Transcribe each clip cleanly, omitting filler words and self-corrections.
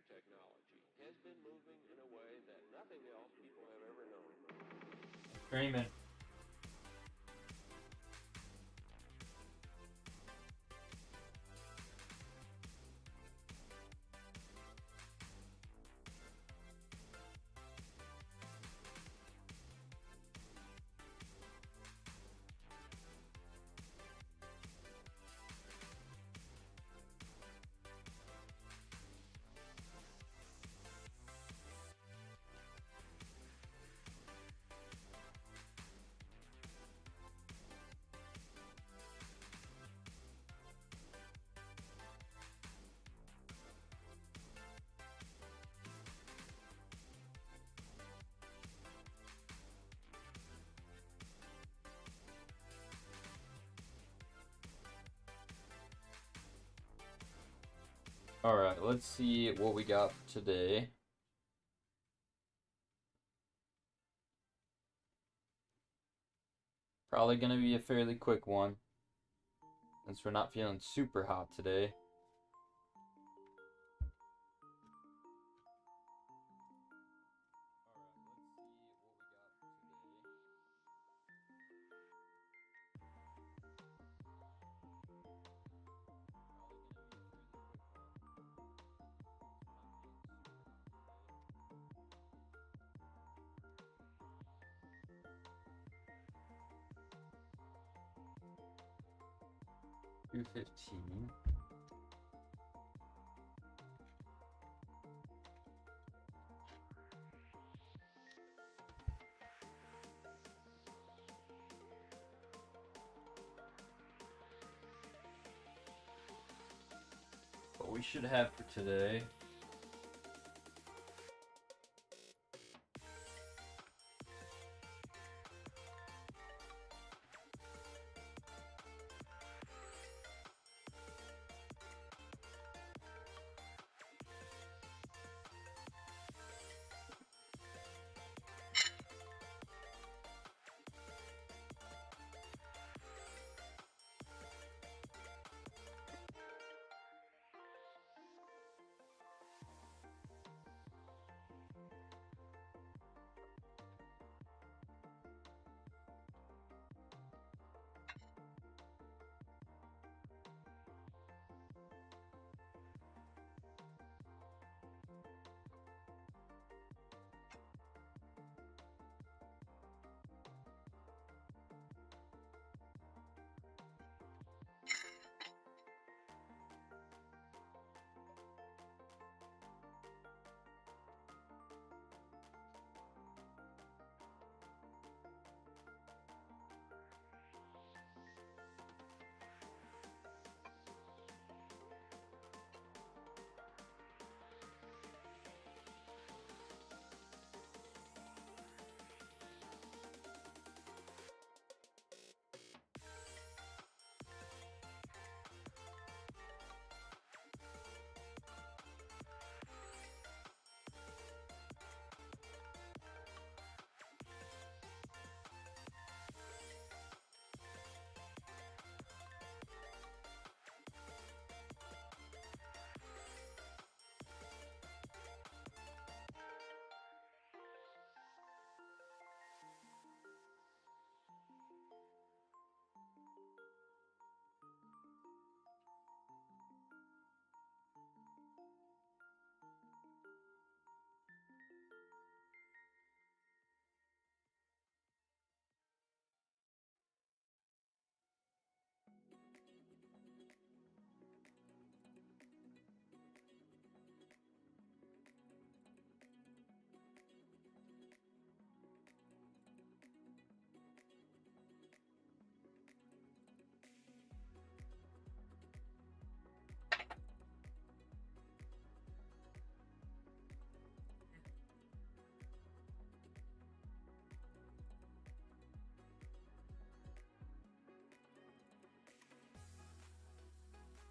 computer technology has been moving in a way that nothing else people have ever known. Screaming. Alright, let's see what we got for today. Probably gonna be a fairly quick one, since we're not feeling super hot today. $2.15. What we should have for today.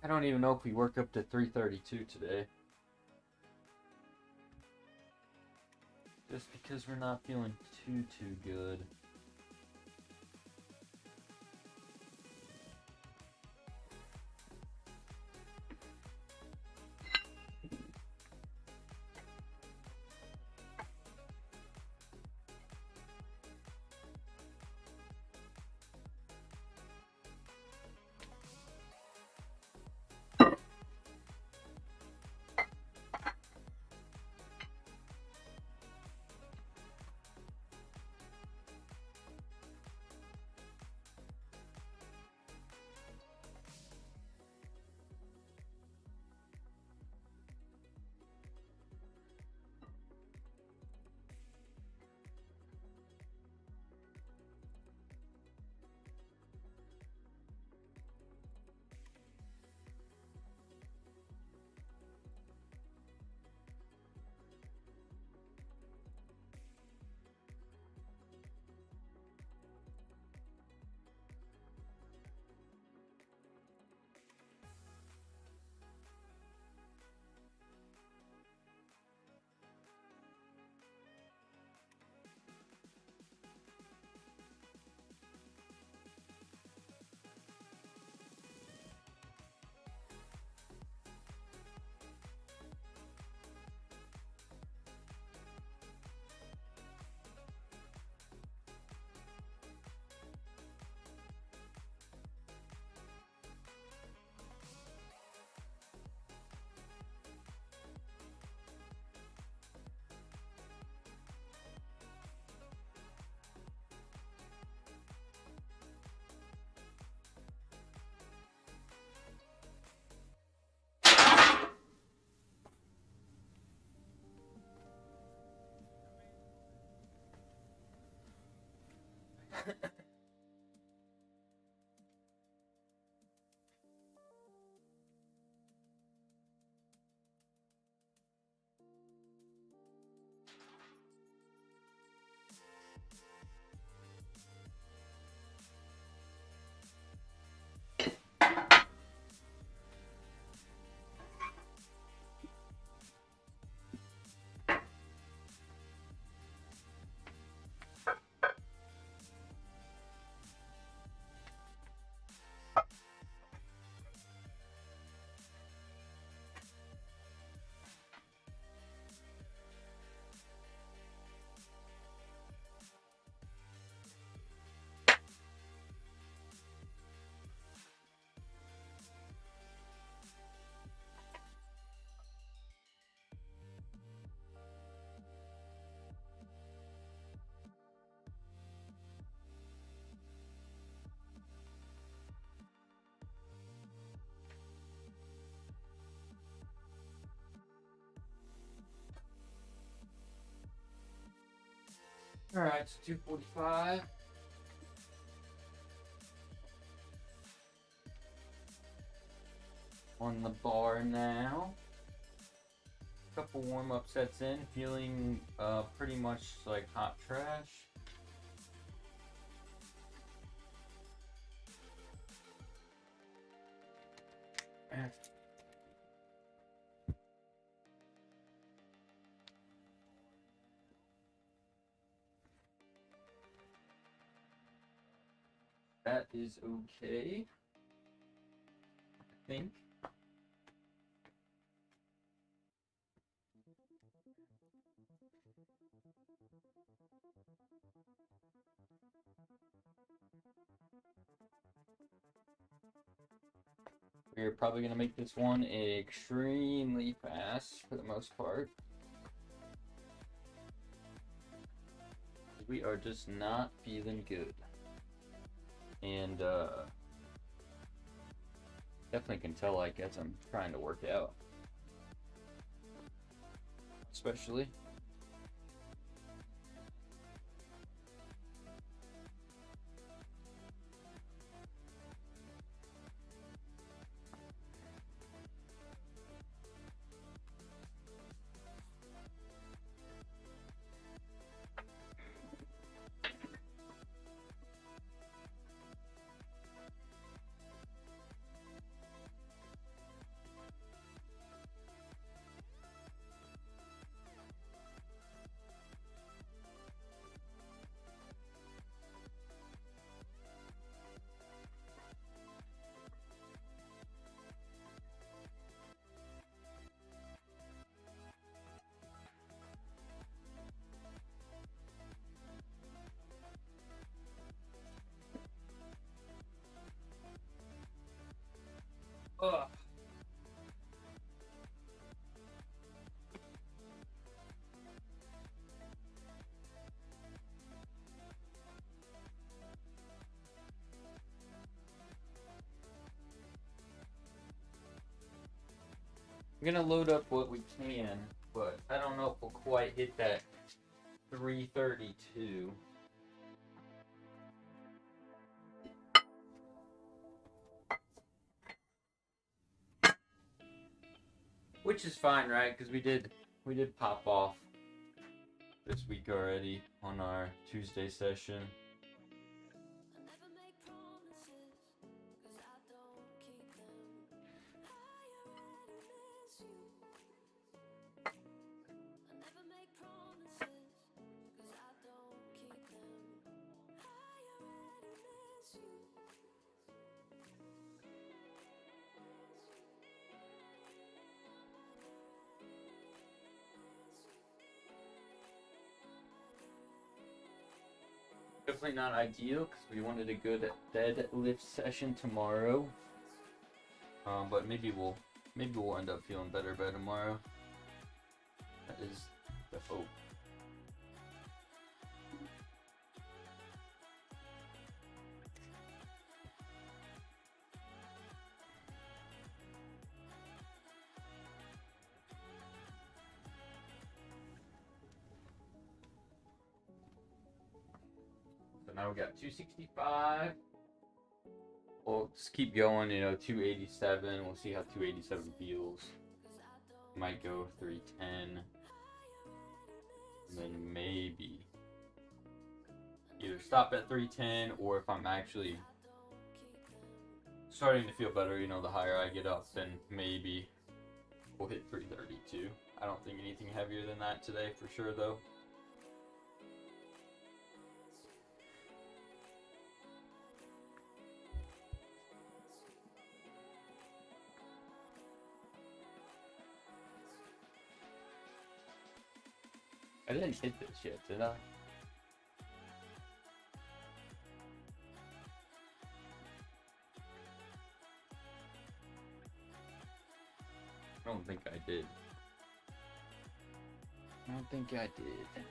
I don't even know if we work up to 332 today. Just because we're not feeling too good. Alright, it's 2:45. On the bar now. Couple warm-up sets in, feeling pretty much like hot trash. That is okay, I think. We're probably going to make this one extremely fast for the most part. We are just not feeling good. And definitely can tell, I guess, I'm trying to work out. Especially. Ugh. I'm gonna load up what we can, but I don't know if we'll quite hit that 332. Which is fine, right? Because we did pop off this week already on our Tuesday session. Definitely not ideal because we wanted a good deadlift session tomorrow. But maybe we'll end up feeling better by tomorrow. That is the hope. So now we got 265. We'll just keep going, 287. We'll see how 287 feels. Might go 310. And then maybe either stop at 310, or if I'm actually starting to feel better, the higher I get up, then maybe we'll hit 332. I don't think anything heavier than that today for sure, though. I didn't hit this yet, did I? I don't think I did. I don't think I did.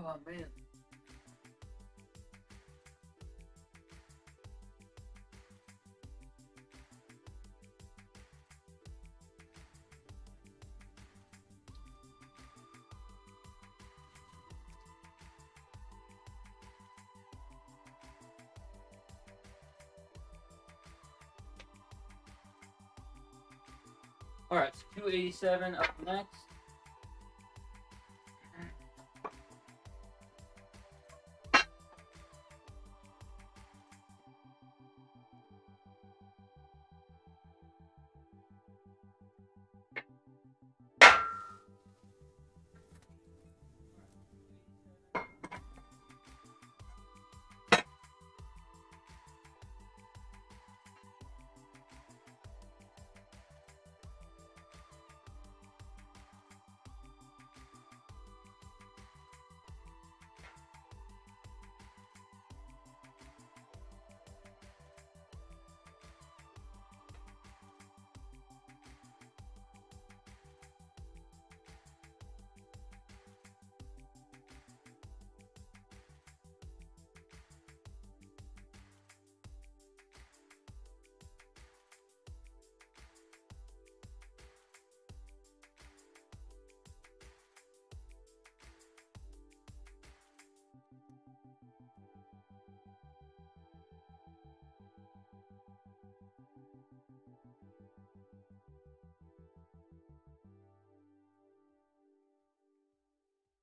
Oh man. All right, so 287 up next.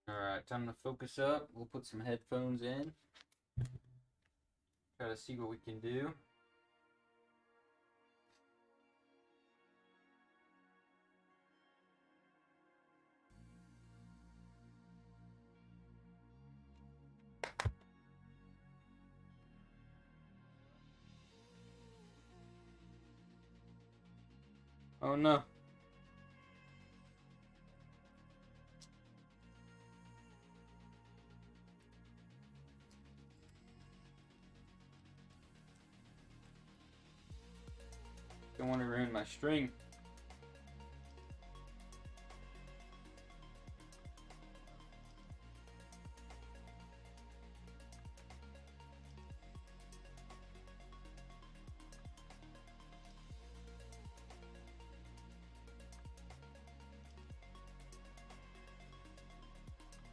Alright, time to focus up. We'll put some headphones in. Try to see what we can do. Oh no. Don't want to ruin my string.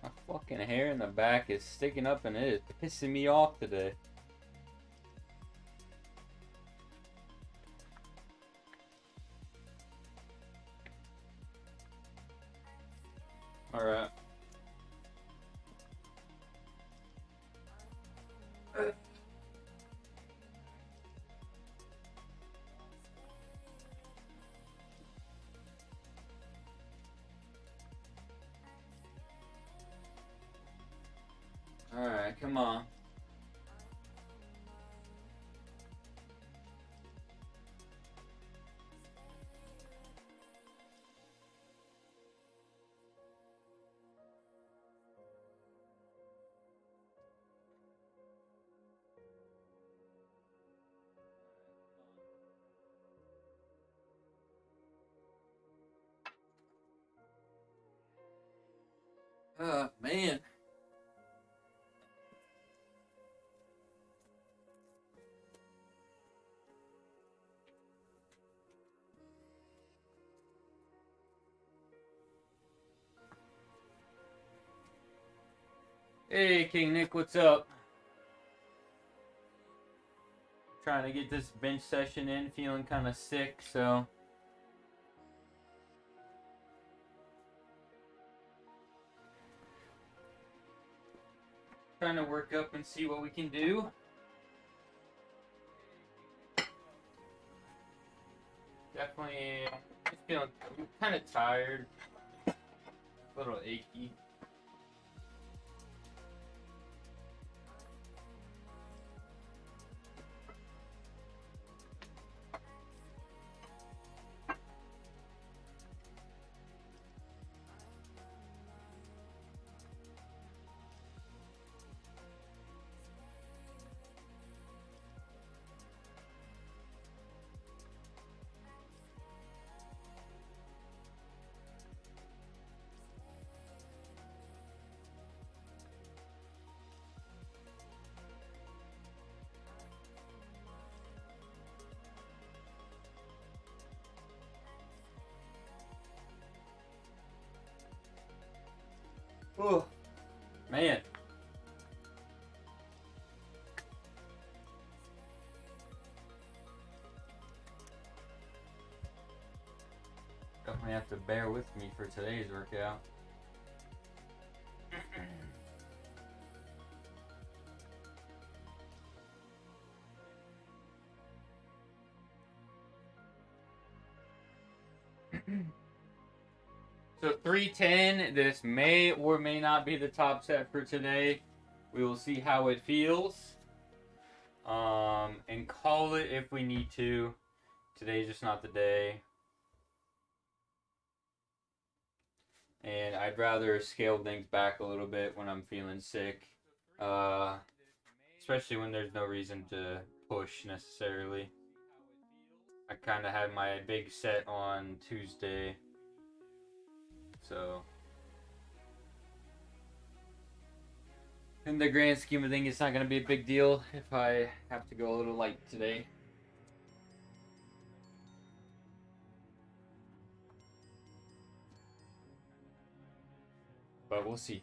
My fucking hair in the back is sticking up and it is pissing me off today. Alright. Alright, come on. Man. Hey, King Nick, what's up? Trying to get this bench session in, feeling kind of sick, so. Trying to work up and see what we can do. Definitely just feeling kind of tired, a little achy. Oh, man. Definitely have to bear with me for today's workout. So 310, this may or may not be the top set for today. We will see how it feels. And call it if we need to. Today's just not the day. And I'd rather scale things back a little bit when I'm feeling sick. Especially when there's no reason to push necessarily. I kind of had my big set on Tuesday. So, in the grand scheme of things, it's not going to be a big deal if I have to go a little light today. But we'll see.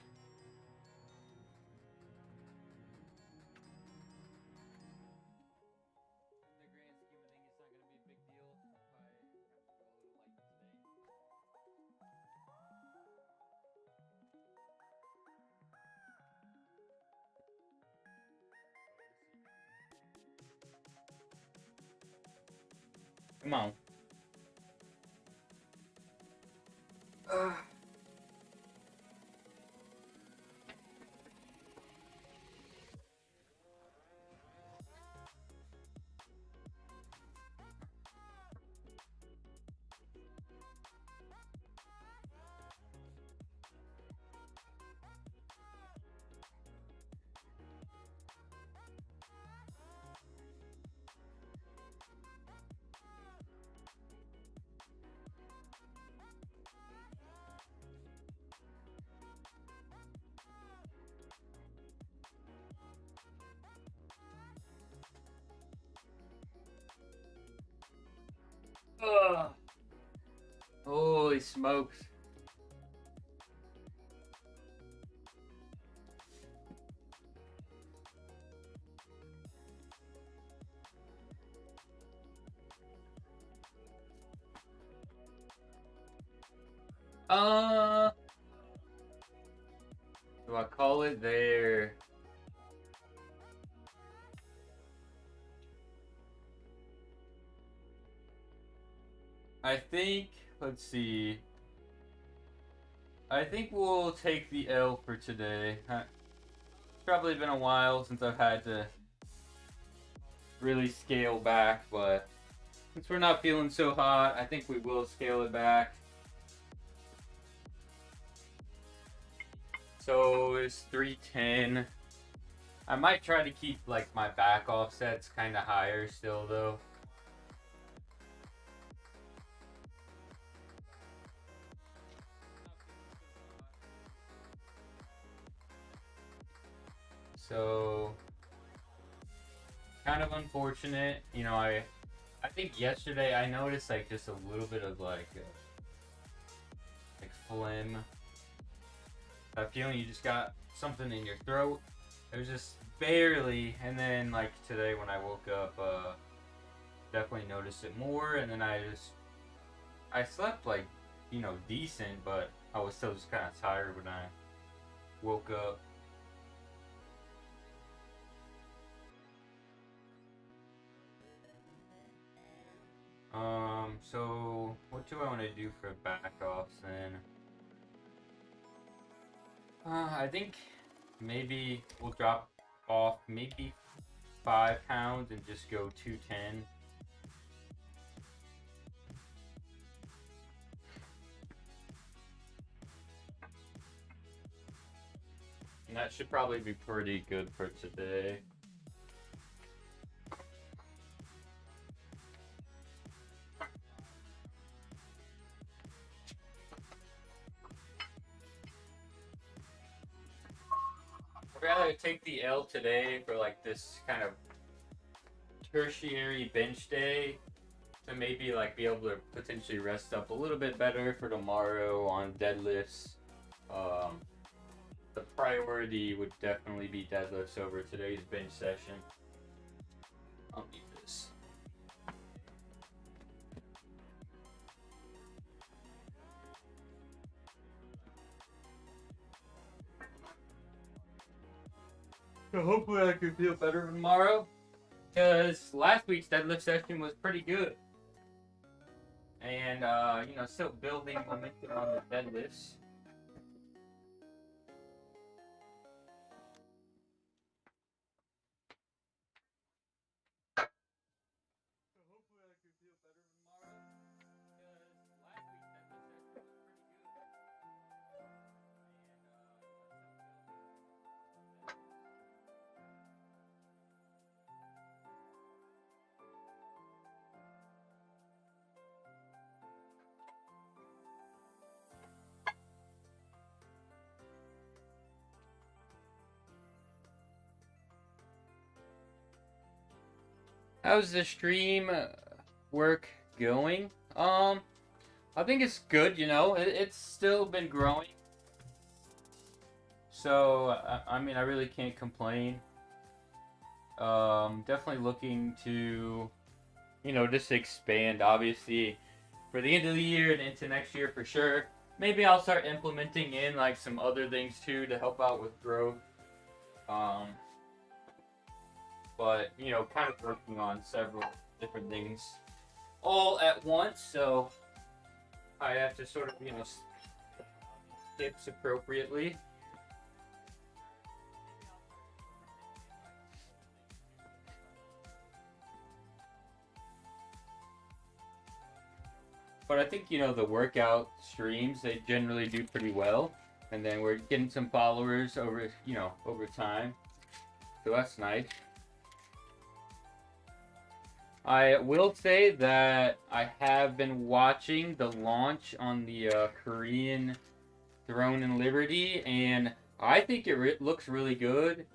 Come on. Ugh. Holy smokes. Do I call it there? I think, let's see. I think we'll take the L for today. It's probably been a while since I've had to really scale back, but since we're not feeling so hot, I think we will scale it back. So it's 310. I might try to keep like my back offsets kind of higher still though. So kind of unfortunate, you know. I think yesterday I noticed like just a little bit of like phlegm. That feeling you just got something in your throat. It was just barely, and then like today when I woke up, definitely noticed it more. And then I slept like, you know, decent, but I was still just kind of tired when I woke up. So what do I want to do for back offs then? I think maybe we'll drop off maybe 5 pounds and just go 210. And that should probably be pretty good for today. I'd rather take the L today for like this kind of tertiary bench day to maybe like be able to potentially rest up a little bit better for tomorrow on deadlifts. the priority would definitely be deadlifts over today's bench session. I'll need this. So hopefully I can feel better tomorrow, because last week's deadlift session was pretty good. And, you know, still building momentum on the deadlifts. How's the stream work going? I think it's good, you know. It's still been growing. So, I mean, I really can't complain. Definitely looking to, you know, just expand, obviously, for the end of the year and into next year for sure. Maybe I'll start implementing in, like, some other things, too, to help out with growth. But, you know, kind of working on several different things all at once, so I have to sort of, you know, steps appropriately. But I think, you know, the workout streams, they generally do pretty well. And then we're getting some followers over, you know, over time. So that's nice. I will say that I have been watching the launch on the Korean Throne and Liberty, and I think it looks really good.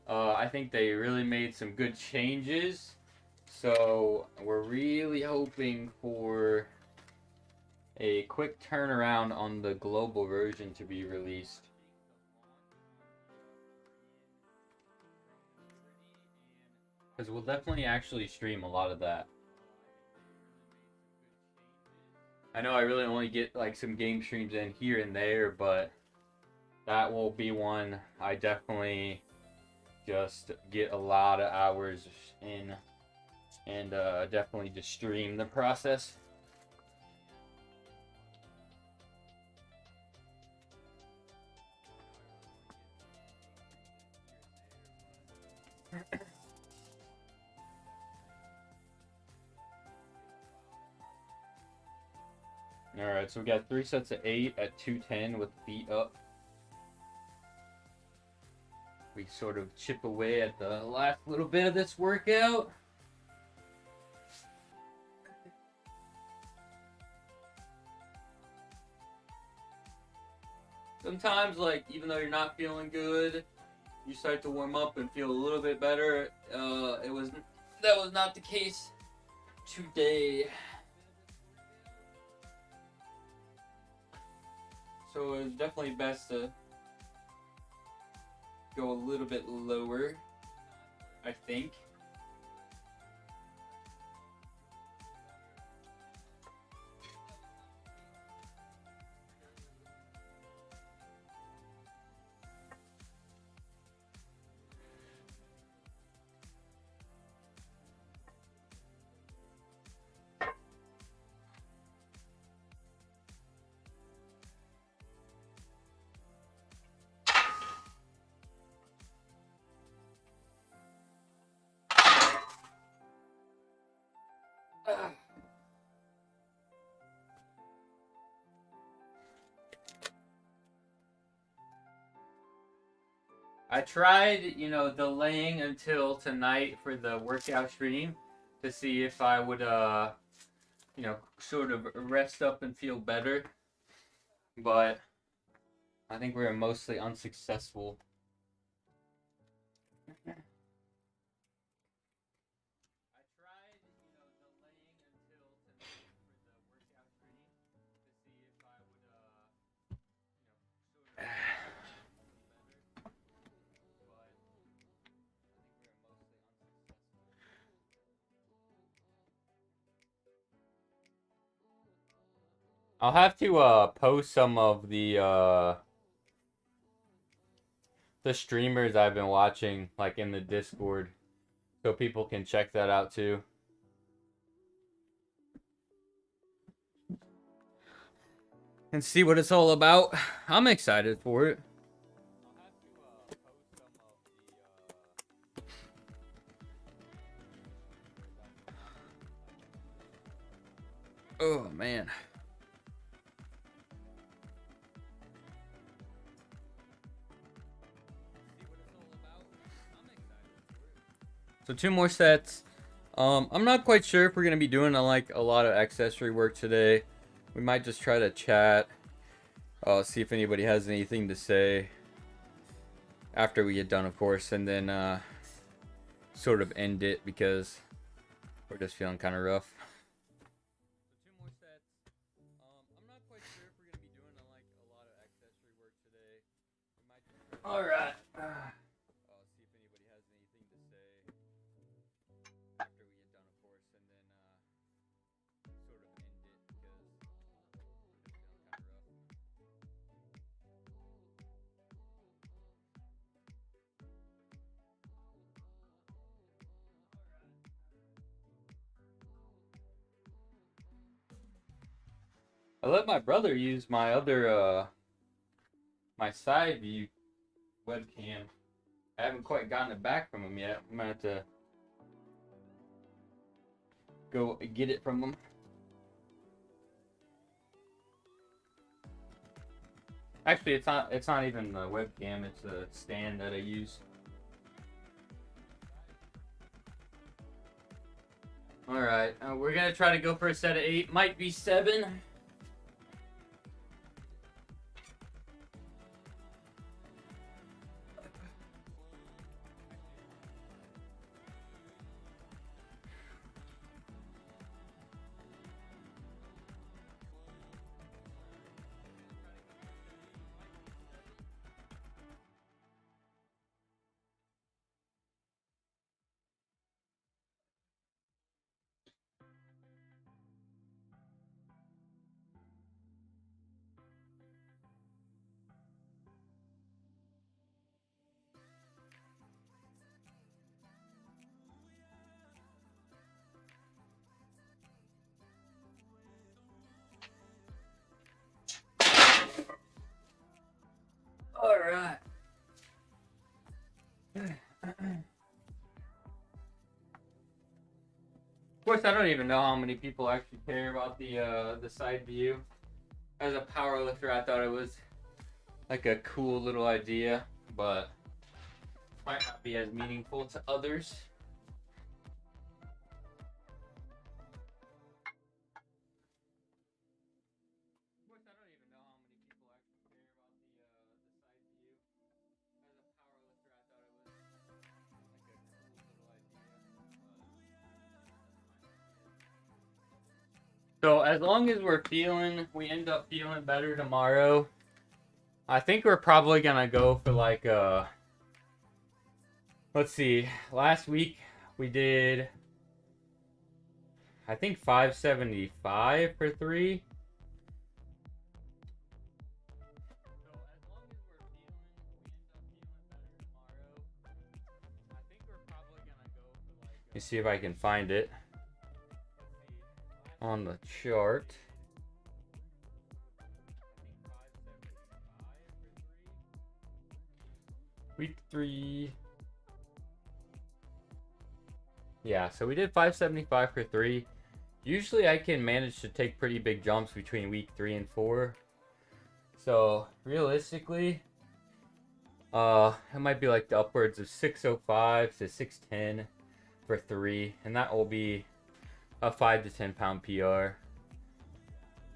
I think they really made some good changes. So we're really hoping for a quick turnaround on the global version to be released. Because we'll definitely actually stream a lot of that. I know I really only get like some game streams in here and there, but that will be one I definitely just get a lot of hours in and definitely just stream the process. Alright, so we got 3 sets of 8 at 210 with feet up. We sort of chip away at the last little bit of this workout. Sometimes, like, even though you're not feeling good, you start to warm up and feel a little bit better. That was not the case today. So it's definitely best to go a little bit lower, I think. I tried, you know, delaying until tonight for the workout stream to see if I would, you know, sort of rest up and feel better. But I think we were mostly unsuccessful. I'll have to post some of the streamers I've been watching like in the Discord so people can check that out too. And see what it's all about. I'm excited for it. Oh man. So 2 more sets. I'm not quite sure if we're gonna be doing like a lot of accessory work today. We might just try to chat. See if anybody has anything to say after we get done, of course, and then sort of end it because we're just feeling kind of rough. So 2 more sets. I'm not quite sure if we're gonna be doing like a lot of accessory work today. We might just all right. See if anybody has anything to say after we get done, of course, and then sort of end it because we're just feeling kind of rough. I let my brother use my other my side view webcam. I haven't quite gotten it back from him yet. I'm gonna have to go get it from him. Actually, it's not even the webcam, it's a stand that I use. Alright, we're gonna try to go for a set of 8. Might be 7. Alright. Of course, I don't even know how many people actually care about the side view. As a power lifter, I thought it was like a cool little idea, but might not be as meaningful to others. Of course, I don't even know how many people actually care about the side view. As a power lifter, I thought it was like a cool little idea, but so as long as we end up feeling better tomorrow, I think we're probably gonna go for like let's see, last week we did I think 575 for 3. So as long as we end up feeling better tomorrow, I think we're probably gonna go for like let me see if I can find it on the chart. Week 3. Yeah, so we did 575 for 3. Usually I can manage to take pretty big jumps between week 3 and 4. So realistically, it might be like the upwards of 605 to 610 for 3. And that will be a 5 to 10 pound PR.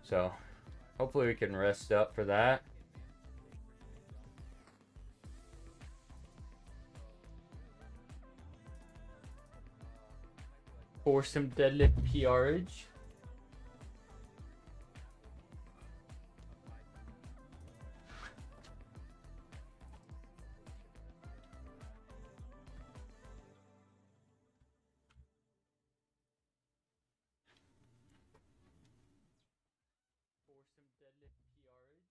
So hopefully we can rest up for that. For some deadlift PRage. deadlift PRage.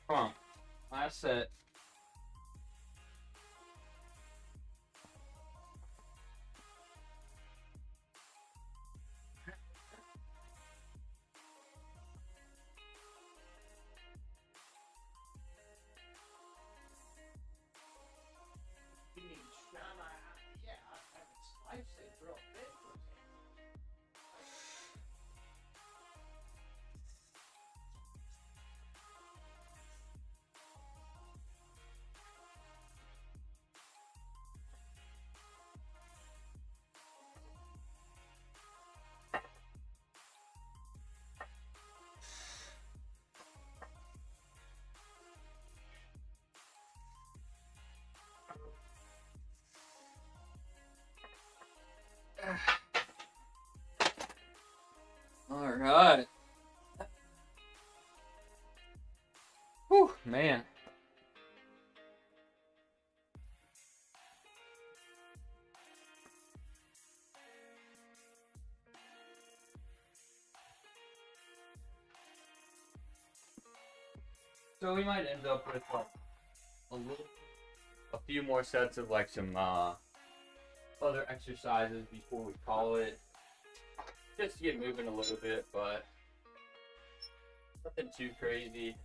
Come on, last set. All right. Whew, man. So we might end up with like a few more sets of like some other exercises before we call it, just to get moving a little bit, but nothing too crazy.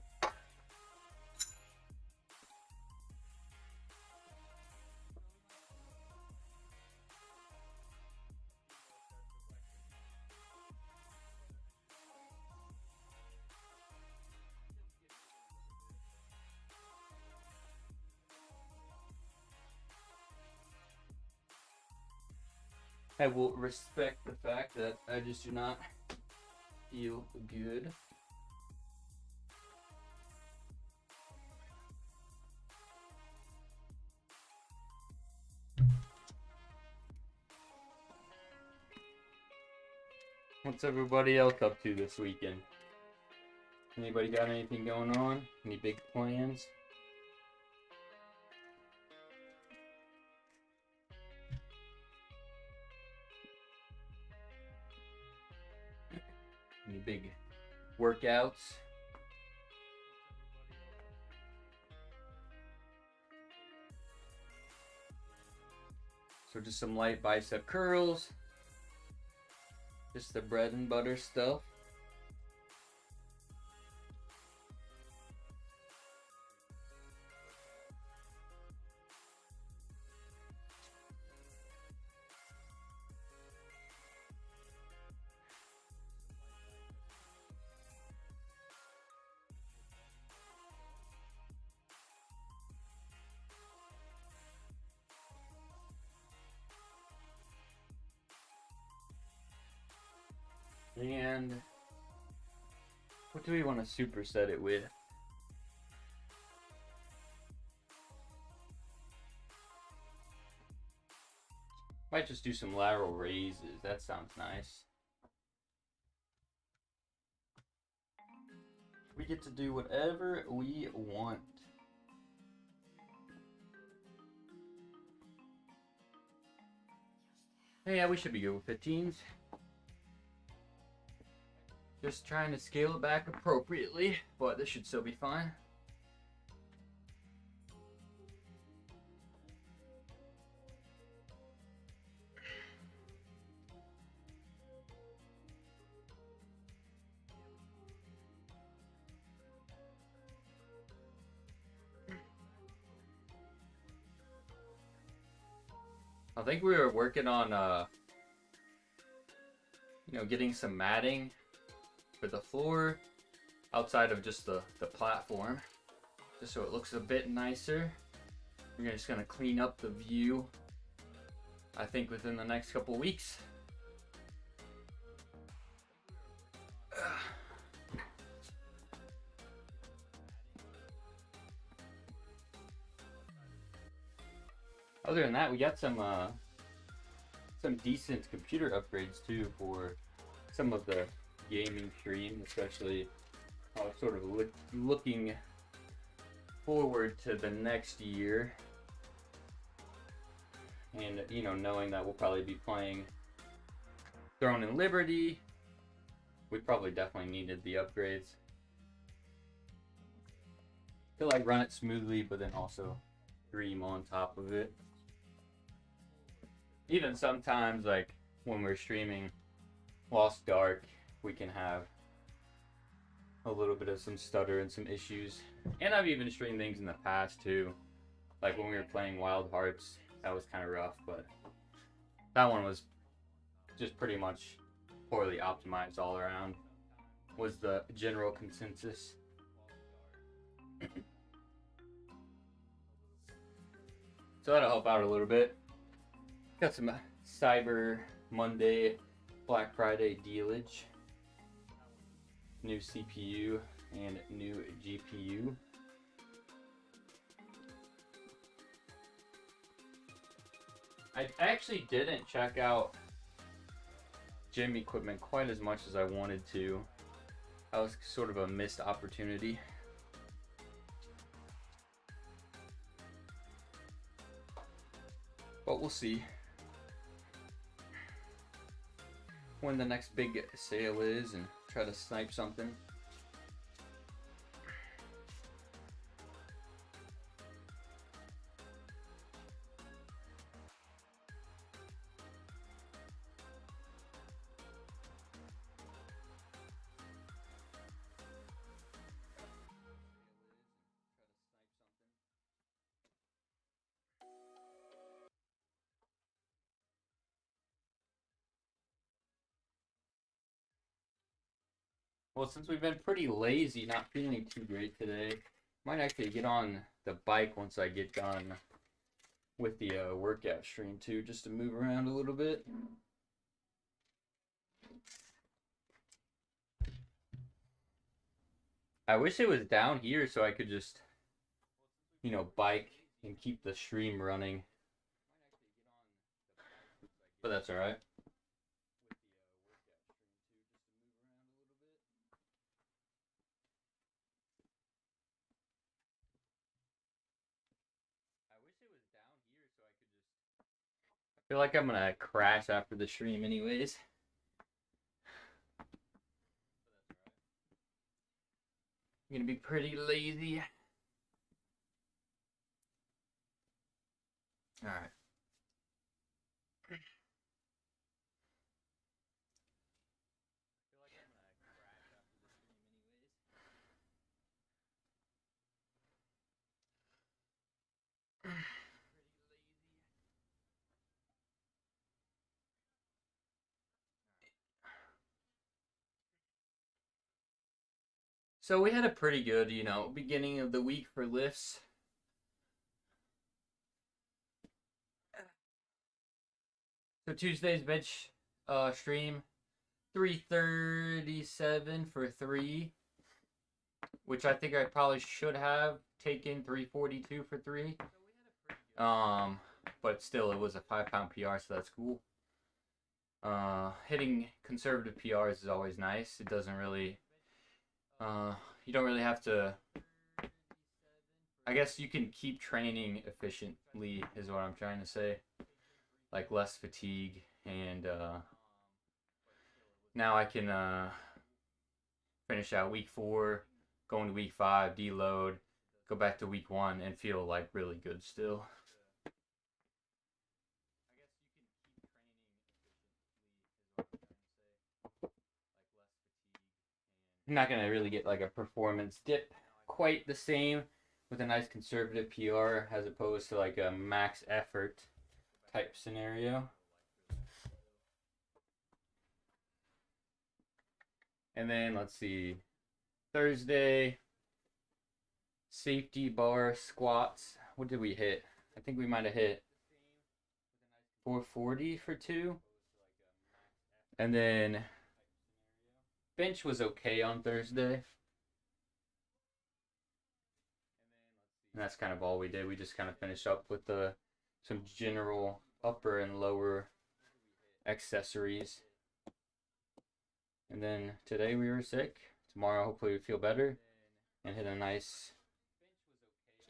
I will respect the fact that I just do not feel good. What's everybody else up to this weekend? Anybody got anything going on? Any big plans? Any big workouts? So just some light bicep curls. Just the bread and butter stuff. And what do we want to superset it with? Might just do some lateral raises. That sounds nice. We get to do whatever we want. Yeah, we should be good with 15s. Just trying to scale it back appropriately, but this should still be fine. I think we were working on, getting some matting for the floor outside of just the platform, just so it looks a bit nicer. We're just gonna clean up the view, I think, within the next couple weeks. Other than that, we got some decent computer upgrades too for some of the gaming stream, especially sort of looking forward to the next year, and you know, knowing that we'll probably be playing Throne and Liberty, we probably definitely needed the upgrades to like run it smoothly, but then also stream on top of it. Even sometimes, like when we're streaming Lost Ark, we can have a little bit of some stutter and some issues. And I've even streamed things in the past too, like when we were playing Wild Hearts. That was kind of rough, but that one was just pretty much poorly optimized all around, was the general consensus. So that'll help out a little bit. Got some Cyber Monday, Black Friday dealage. New CPU and new GPU. I actually didn't check out gym equipment quite as much as I wanted to. That was sort of a missed opportunity. But we'll see when the next big sale is and try to snipe something. Well, since we've been pretty lazy, not feeling too great today, might actually get on the bike once I get done with the workout stream too, just to move around a little bit. I wish it was down here so I could just, you know, bike and keep the stream running. But that's alright. I feel like I'm gonna crash after the stream anyways. I'm gonna be pretty lazy. Alright. So we had a pretty good, you know, beginning of the week for lifts. So Tuesday's bench stream, 337 for 3, which I think I probably should have taken 342 for 3. But still, it was a 5-pound PR, so that's cool. Hitting conservative PRs is always nice. It doesn't really, you don't really have to, I guess you can keep training efficiently is what I'm trying to say. Like less fatigue, and now I can finish out week 4, go into week 5, deload, go back to week 1, and feel like really good still. I'm not gonna really get like a performance dip quite the same with a nice conservative PR as opposed to like a max effort type scenario. And then let's see, Thursday, safety bar squats. What did we hit? I think we might have hit 440 for 2. And then bench was okay on Thursday. And that's kind of all we did. We just kind of finished up with the some general upper and lower accessories. And then today we were sick. Tomorrow hopefully we feel better and hit a nice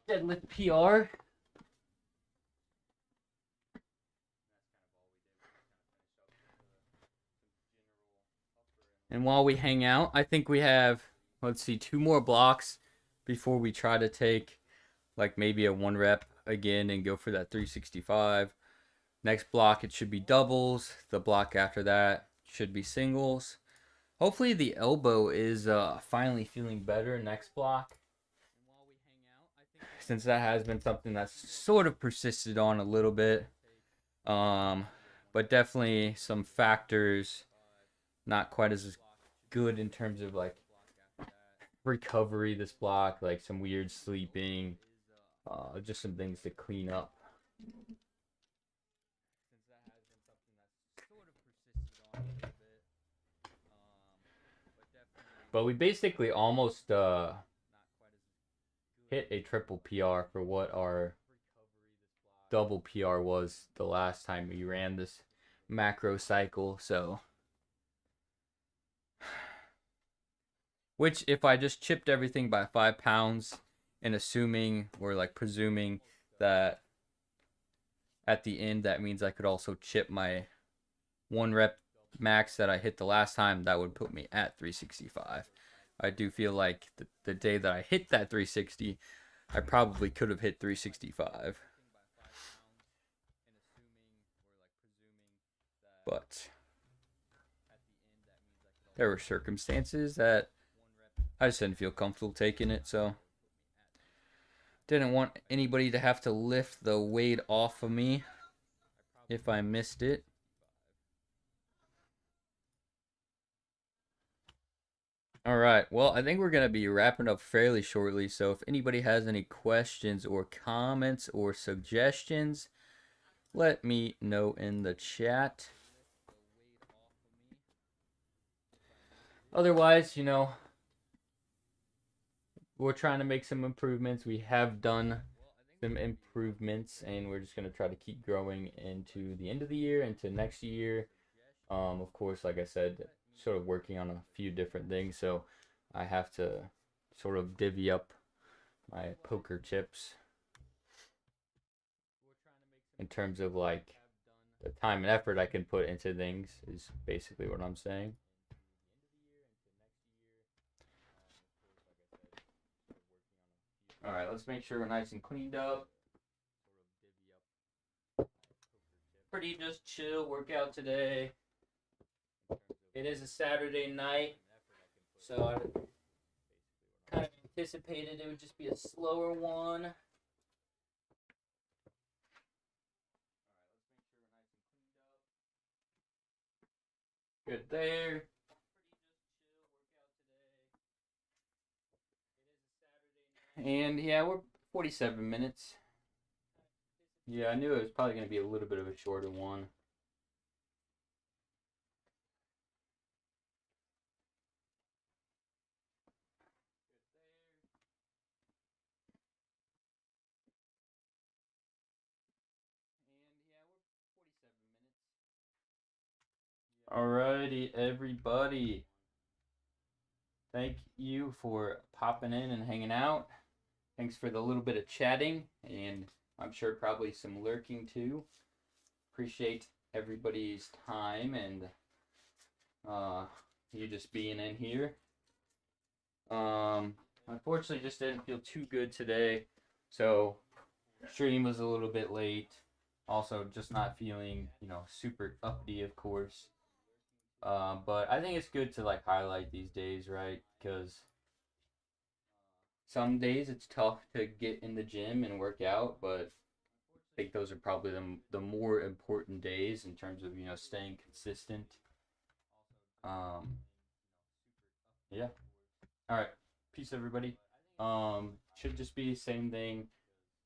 deadlift PR. And while we hang out, I think we have, let's see, 2 more blocks before we try to take like maybe a 1 rep again and go for that 365. Next block, it should be doubles. The block after that should be singles. Hopefully the elbow is finally feeling better next block, since that has been something that's sort of persisted on a little bit. But definitely some factors not quite as good in terms of like recovery this block, like some weird sleeping, just some things to clean up. But we basically almost hit a triple PR for what our double PR was the last time we ran this macro cycle. So, which if I just chipped everything by 5 pounds and assuming or like presuming that at the end that means I could also chip my 1 rep max that I hit the last time, that would put me at 365. I do feel like the day that I hit that 360, I probably could have hit 365. But there were circumstances that I just didn't feel comfortable taking it, so didn't want anybody to have to lift the weight off of me if I missed it. All right, well, I think we're going to be wrapping up fairly shortly, so if anybody has any questions or comments or suggestions, let me know in the chat. Otherwise, you know, we're trying to make some improvements. We have done some improvements, and we're just going to try to keep growing into the end of the year, into next year. Of course, like I said, sort of working on a few different things, so I have to sort of divvy up my poker chips in terms of like the time and effort I can put into things, is basically what I'm saying. All right, let's make sure we're nice and cleaned up. Pretty just chill workout today. It is a Saturday night, so I kind of anticipated it would just be a slower one. Good there. And yeah, we're 47 minutes. Yeah, I knew it was probably going to be a little bit of a shorter one. Alrighty, everybody. Thank you for popping in and hanging out. Thanks for the little bit of chatting, and I'm sure probably some lurking too. Appreciate everybody's time and you just being in here. Unfortunately, just didn't feel too good today, so stream was a little bit late. Also, just not feeling, you know, super uppity, of course. But I think it's good to like highlight these days, right? Because some days it's tough to get in the gym and work out, but I think those are probably the more important days in terms of, you know, staying consistent. Yeah. All right. Peace, everybody. Should just be same thing.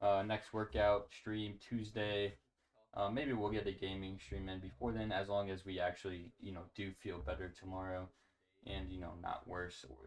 Next workout stream Tuesday. Maybe we'll get a gaming stream in before then, as long as we actually, you know, do feel better tomorrow, and you know, not worse or